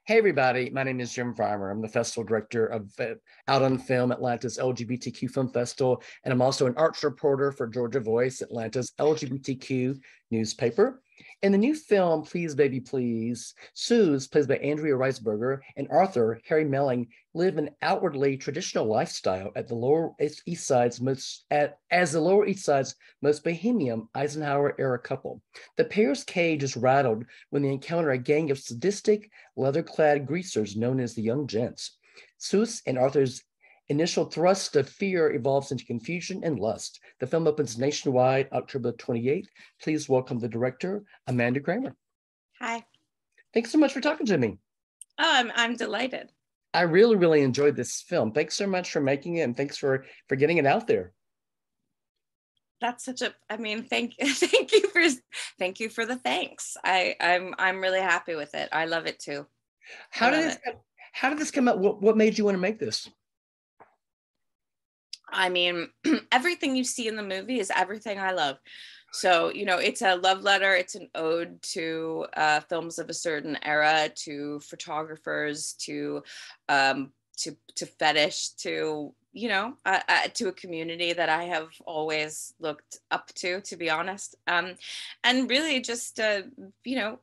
Hey, everybody. My name is Jim Farmer. I'm the festival director of Out on Film, Atlanta's LGBTQ Film Festival. And I'm also an arts reporter for Georgia Voice, Atlanta's LGBTQ newspaper. In the new film, Please Baby Please, Suze, played by Andrea Riseborough, and Arthur, Harry Melling, live an outwardly traditional lifestyle at the Lower East Side's as the Lower East Side's most bohemian Eisenhower-era couple. The pair's cage is rattled when they encounter a gang of sadistic, leather-clad greasers known as the Young Gents. Suze and Arthur's initial thrust of fear evolves into confusion and lust. The film opens nationwide October 28th. Please welcome the director, Amanda Kramer. Hi. Thanks so much for talking to me. Oh, I'm delighted. I really, really enjoyed this film. Thanks so much for making it, and thanks for getting it out there. That's such a, I mean, thank you for the thanks. I'm really happy with it. I love it too. How did this come out? What made you want to make this? I mean, everything you see in the movie is everything I love. So, it's a love letter. It's an ode to films of a certain era, to photographers, to fetish, to a community that I have always looked up to be honest. And really just, a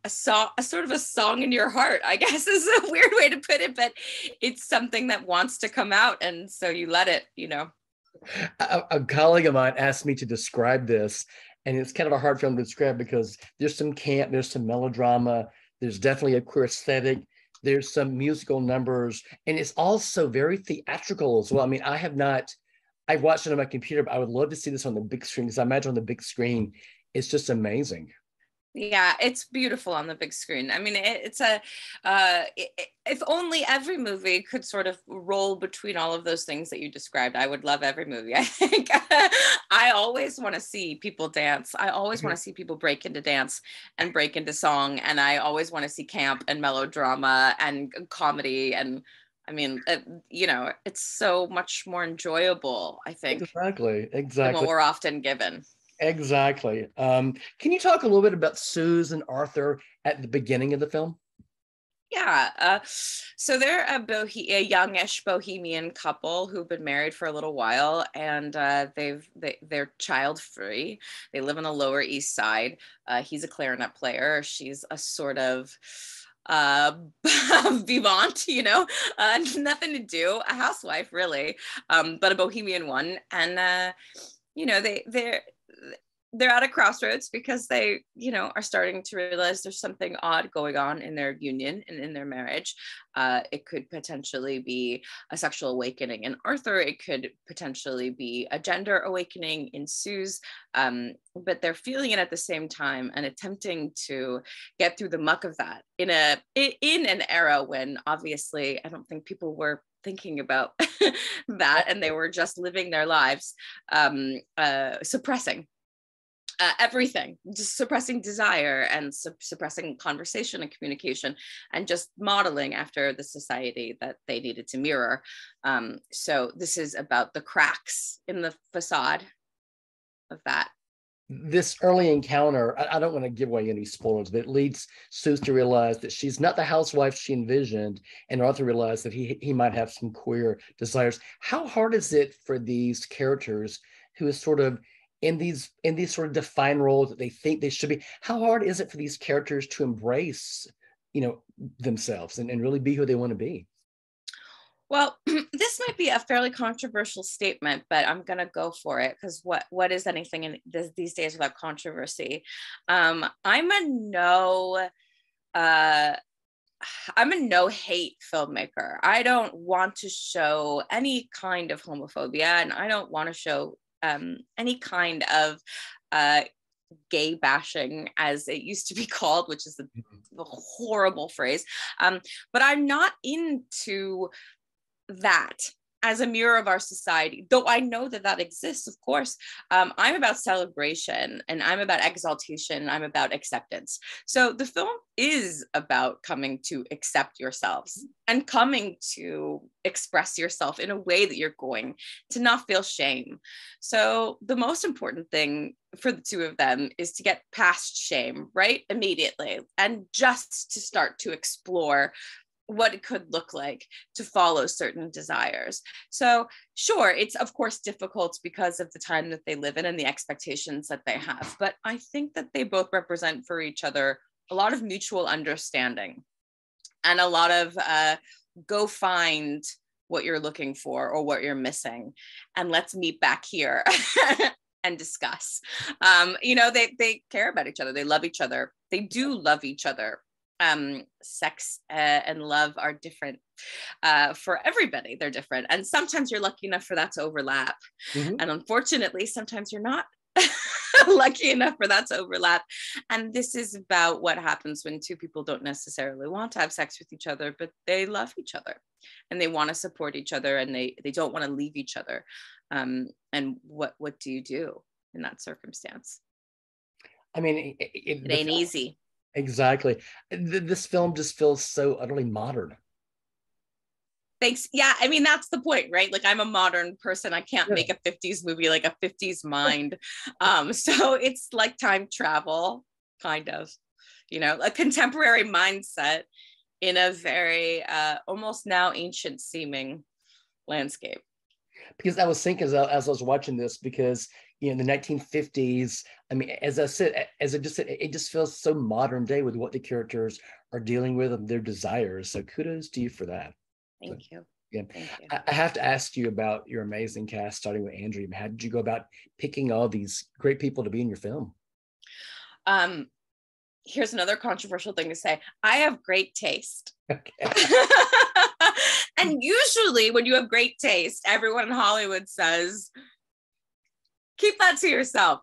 sort of a song in your heart, I guess is a weird way to put it, but it's something that wants to come out. And so you let it, A colleague of mine asked me to describe this, and it's kind of a hard film to describe because there's some camp, there's some melodrama, there's definitely a queer aesthetic, there's some musical numbers, and it's also very theatrical as well. I mean, I've watched it on my computer, but I would love to see this on the big screen because I imagine on the big screen, it's just amazing. Yeah, it's beautiful on the big screen. I mean, if only every movie could sort of roll between all of those things that you described, I would love every movie. I think I always want to see people dance. I always want to see people break into dance and break into song. And I always want to see camp and melodrama and comedy. And I mean, it's so much more enjoyable, I think. Exactly. Than what we're often given. Exactly. Can you talk a little bit about Suze and Arthur at the beginning of the film? Yeah. So they're a youngish bohemian couple who've been married for a little while, and they're child free. They live on the Lower East Side. He's a clarinet player. She's a sort of vivant, nothing to do, a housewife really, but a bohemian one. And they're at a crossroads because they, are starting to realize there's something odd going on in their union and in their marriage. It could potentially be a sexual awakening in Arthur. It could potentially be a gender awakening in Suze. But they're feeling it at the same time and attempting to get through the muck of that in an era when obviously I don't think people were thinking about that, and they were just living their lives, suppressing everything, just suppressing desire and suppressing conversation and communication, and just modeling after the society that they needed to mirror. So this is about the cracks in the facade of that. This early encounter, I don't want to give away any spoilers, but it leads Suze to realize that she's not the housewife she envisioned, and Arthur realized that he might have some queer desires. How hard is it for these characters who is sort of in these sort of defined roles that they think they should be? How hard is it for these characters to embrace, themselves and really be who they want to be? Well, this might be a fairly controversial statement, but I'm going to go for it because what is anything in these days without controversy? I'm a no hate filmmaker. I don't want to show any kind of homophobia, and I don't want to show any kind of gay bashing, as it used to be called, which is the horrible phrase. But I'm not into that as a mirror of our society, though I know that exists, of course. I'm about celebration, and I'm about exaltation. I'm about acceptance. So the film is about coming to accept yourselves and coming to express yourself in a way that you're going to not feel shame. So the most important thing for the two of them is to get past shame, right? Immediately, and just to start to explore what it could look like to follow certain desires. So sure, it's of course difficult because of the time that they live in and the expectations that they have. But I think that they both represent for each other a lot of mutual understanding and a lot of go find what you're looking for or what you're missing, and let's meet back here and discuss. They care about each other. They love each other. They do love each other. Sex and love are different for everybody. They're different. And sometimes you're lucky enough for that to overlap. Mm-hmm. And unfortunately, sometimes you're not lucky enough for that to overlap. And this is about what happens when two people don't necessarily want to have sex with each other, but they love each other and they want to support each other, and they don't want to leave each other. And what do you do in that circumstance? I mean, it ain't easy. Exactly. This film just feels so utterly modern. Thanks. Yeah, I mean, that's the point, right? Like, I'm a modern person. I can't make a 50s movie like a 50s mind. So it's like time travel, kind of, a contemporary mindset in a very almost now ancient seeming landscape. Because I was thinking as I was watching this, because in the 1950s, I mean, as I said, it just feels so modern day with what the characters are dealing with and their desires. So kudos to you for that. Thank you. Yeah. Thank you. I have to ask you about your amazing cast, starting with Andrea. How did you go about picking all these great people to be in your film? Here's another controversial thing to say. I have great taste. Okay. And usually when you have great taste, everyone in Hollywood says, keep that to yourself,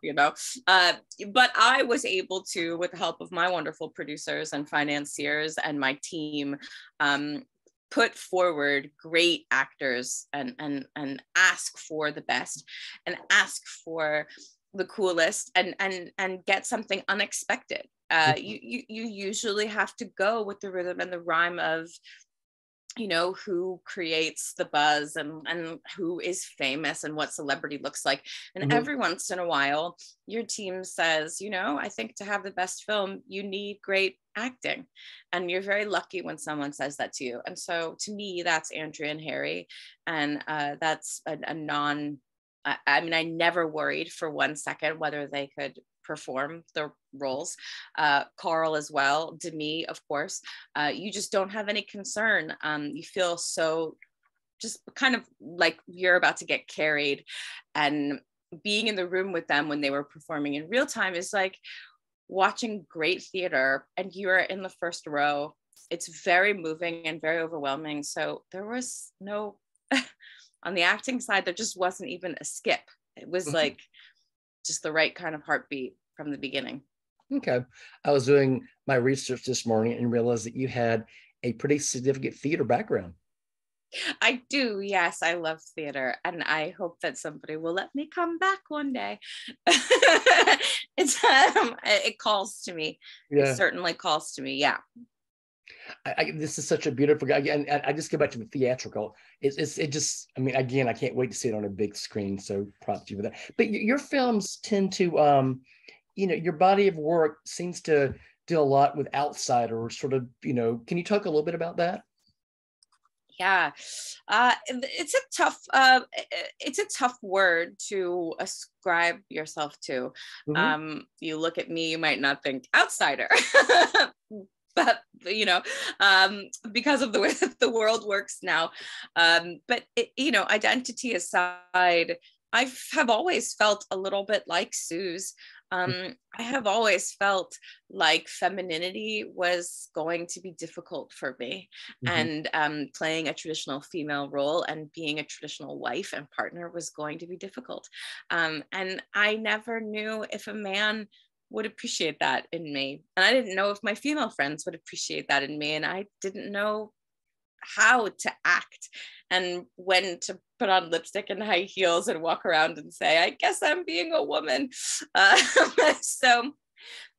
but I was able to, with the help of my wonderful producers and financiers and my team, put forward great actors and ask for the best and ask for the coolest and get something unexpected. You usually have to go with the rhythm and the rhyme of who creates the buzz and who is famous and what celebrity looks like. And every once in a while, your team says, I think to have the best film, you need great acting. And you're very lucky when someone says that to you. And so to me, that's Andrea and Harry. And that's a non, I mean, I never worried for 1 second whether they could perform the roles. Carl as well, Demi, of course. You just don't have any concern. You feel so just kind of like you're about to get carried, and being in the room with them when they were performing in real time is like watching great theater, and you're in the first row. It's very moving and very overwhelming. So there was no, on the acting side, there just wasn't even a skip. It was like just the right kind of heartbeat from the beginning. Okay. I was doing my research this morning and realized that you had a pretty significant theater background. I do. Yes, I love theater, and I hope that somebody will let me come back one day. It calls to me. Yeah. It certainly calls to me. Yeah. This is such a beautiful, and I just go back to the theatrical. It just, I mean, again, I can't wait to see it on a big screen. So props to you for that. But your films tend to, your body of work seems to do a lot with outsider, sort of, can you talk a little bit about that? Yeah, it's a tough word to ascribe yourself to. You look at me, you might not think outsider. But because of the way that the world works now, but identity aside, I have always felt a little bit like Suze. I have always felt like femininity was going to be difficult for me, and playing a traditional female role and being a traditional wife and partner was going to be difficult. And I never knew if a man would appreciate that in me. And I didn't know if my female friends would appreciate that in me. And I didn't know how to act and when to put on lipstick and high heels and walk around and say, I guess I'm being a woman. So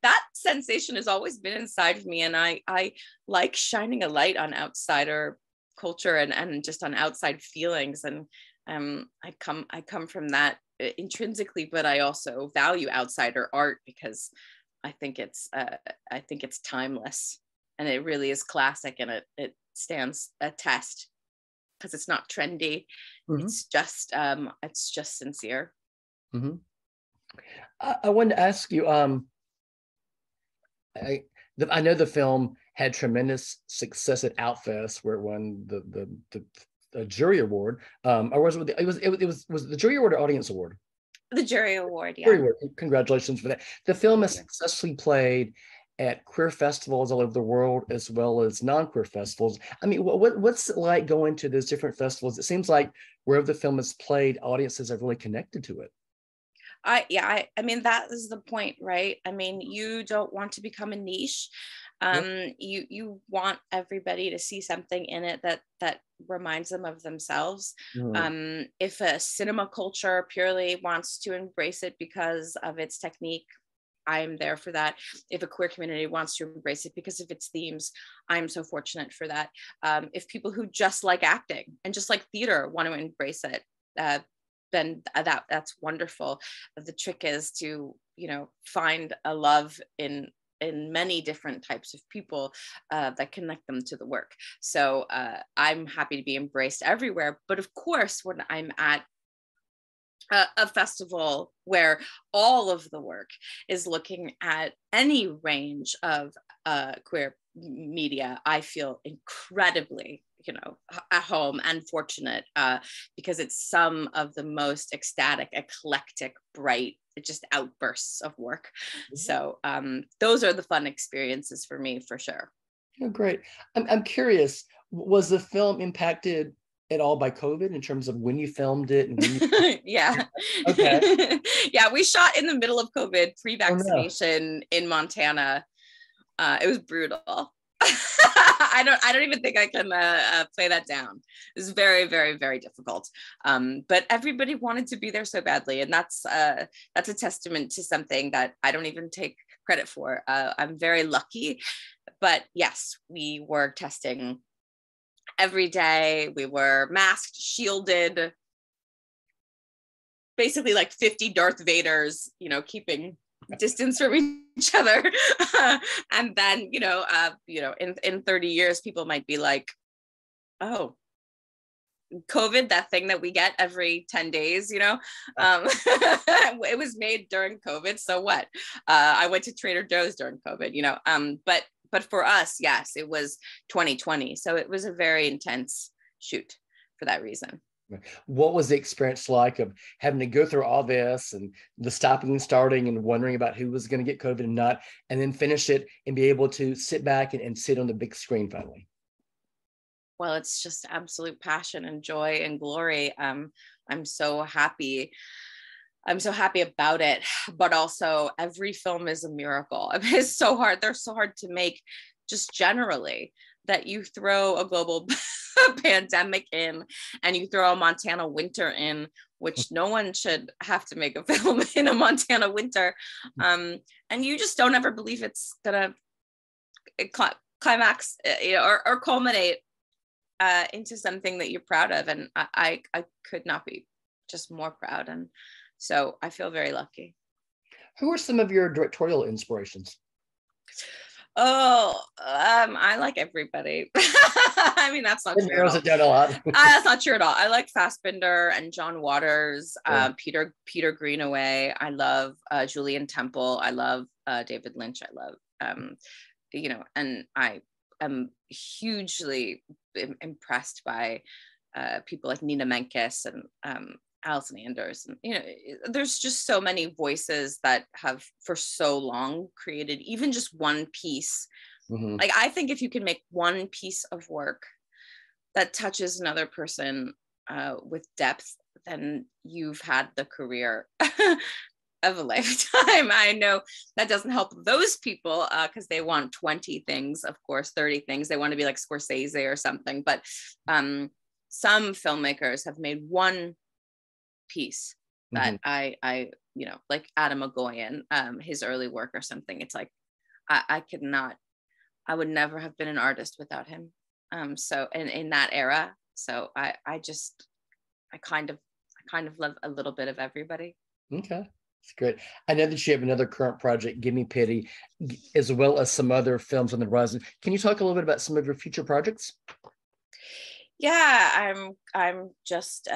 that sensation has always been inside of me. And I like shining a light on outsider culture and just on outside feelings. And I come from that intrinsically, but I also value outsider art because I think it's timeless, and it really is classic, and it stands a test because it's not trendy. Mm-hmm. It's just sincere. Mm-hmm. I wanted to ask you, I know the film had tremendous success at Outfest, where it won the jury award. Or was it, was the jury award or audience award? The jury award, yeah. Jury award. Congratulations for that. The film has successfully played at queer festivals all over the world, as well as non-queer festivals. I mean, what's it like going to those different festivals? It seems like wherever the film is played, audiences have really connected to it. I mean, that is the point, right? I mean, you don't want to become a niche. You want everybody to see something in it that reminds them of themselves. If a cinema culture purely wants to embrace it because of its technique, I'm there for that. If a queer community wants to embrace it because of its themes, I'm so fortunate for that. If people who just like acting and just like theater want to embrace it, then that's wonderful. The trick is to, find a love in many different types of people that connect them to the work. So I'm happy to be embraced everywhere. But of course, when I'm at a festival where all of the work is looking at any range of queer media, I feel incredibly, at home and fortunate because it's some of the most ecstatic, eclectic, bright, just outbursts of work. So those are the fun experiences for me, for sure. Oh, great. I'm curious, was the film impacted at all by COVID in terms of when you filmed it? And when you... Yeah. Okay. Yeah, we shot in the middle of COVID, pre-vaccination, Oh, no. in Montana. It was brutal. I don't even think I can play that down. It was very, very, very difficult. But everybody wanted to be there so badly, and that's a testament to something that I don't even take credit for. I'm very lucky, but yes, we were testing every day. We were masked, shielded, basically like 50 Darth Vaders, keeping distance from each other. And then, in 30 years, people might be like, oh, COVID, that thing that we get every 10 days, it was made during COVID. So what? I went to Trader Joe's during COVID, but for us, yes, it was 2020. So it was a very intense shoot for that reason. What was the experience like of having to go through all this and the stopping and starting and wondering about who was going to get COVID and not, and then finish it and be able to sit back and sit on the big screen finally? Well, it's just absolute passion and joy and glory. I'm so happy. I'm so happy about it, but also every film is a miracle. I mean, it's so hard. They're so hard to make, just generally, that you throw a global pandemic in and you throw a Montana winter in, which no one should have to make a film in a Montana winter. And you just don't ever believe it's gonna climax or culminate into something that you're proud of. And I could not be just more proud. And so I feel very lucky. Who are some of your directorial inspirations? Oh, I like everybody. I mean, that's not true. Narrows it down a lot. That's not true at all. I like Fassbinder and John Waters, Peter Greenaway. I love Julian Temple. I love David Lynch. I love, and I am hugely impressed by people like Nina Menkes and Alison Anders. And, there's just so many voices that have for so long created even just one piece. Like, I think if you can make one piece of work that touches another person with depth, then you've had the career of a lifetime. I know that doesn't help those people because they want 20 things, of course, 30 things. They want to be like Scorsese or something. But some filmmakers have made one piece that I like Adam Agoyan, his early work or something. It's like I would never have been an artist without him. So in that era, so I kind of love a little bit of everybody. Okay, that's great. I know that you have another current project, Give Me Pity, as well as some other films on the horizon. Can you talk a little bit about some of your future projects? Yeah, I'm just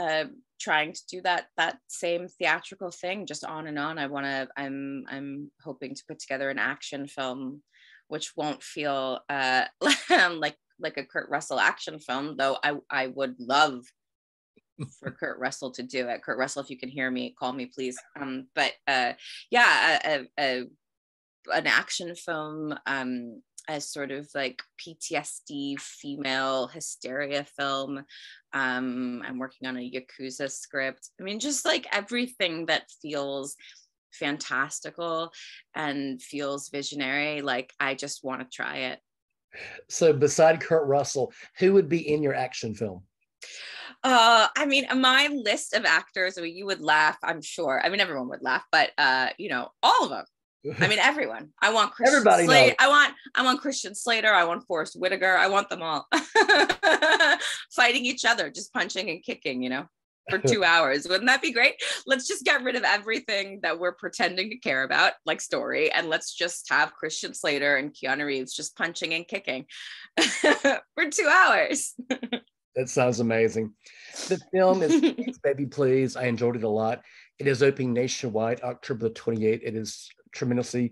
trying to do that same theatrical thing, just on and on. I'm hoping to put together an action film, which won't feel like a Kurt Russell action film, though I would love for Kurt Russell to do it. Kurt Russell, if you can hear me, call me please. But yeah, an action film, as sort of like PTSD female hysteria film. I'm working on a Yakuza script. I mean, just like everything that feels fantastical and feels visionary. Like I just want to try it. So beside Kurt Russell, who would be in your action film? I mean, my list of actors, I mean, you would laugh, I'm sure. I mean, everyone would laugh, but you know, all of them. I mean, everyone. I want Christian Everybody Slater. knows. I want Christian Slater. I want Forrest Whitaker. I want them all fighting each other, just punching and kicking, you know, for 2 hours. Wouldn't that be great? Let's just get rid of everything that we're pretending to care about, like story, and let's just have Christian Slater and Keanu Reeves just punching and kicking for 2 hours. That sounds amazing. The film is Please Baby Please. I enjoyed it a lot. It is opening nationwide October the 28th. It is tremendously,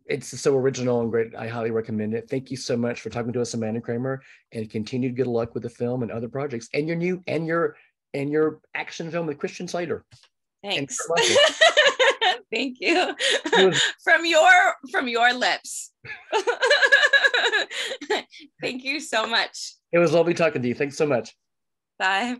it's so original and great. I highly recommend it. Thank you so much for talking to us, Amanda Kramer, and continued good luck with the film and other projects and your new and your action film with Christian Slater. Thanks. Thank you. From your lips. Thank you so much. It was lovely talking to you. Thanks so much. Bye.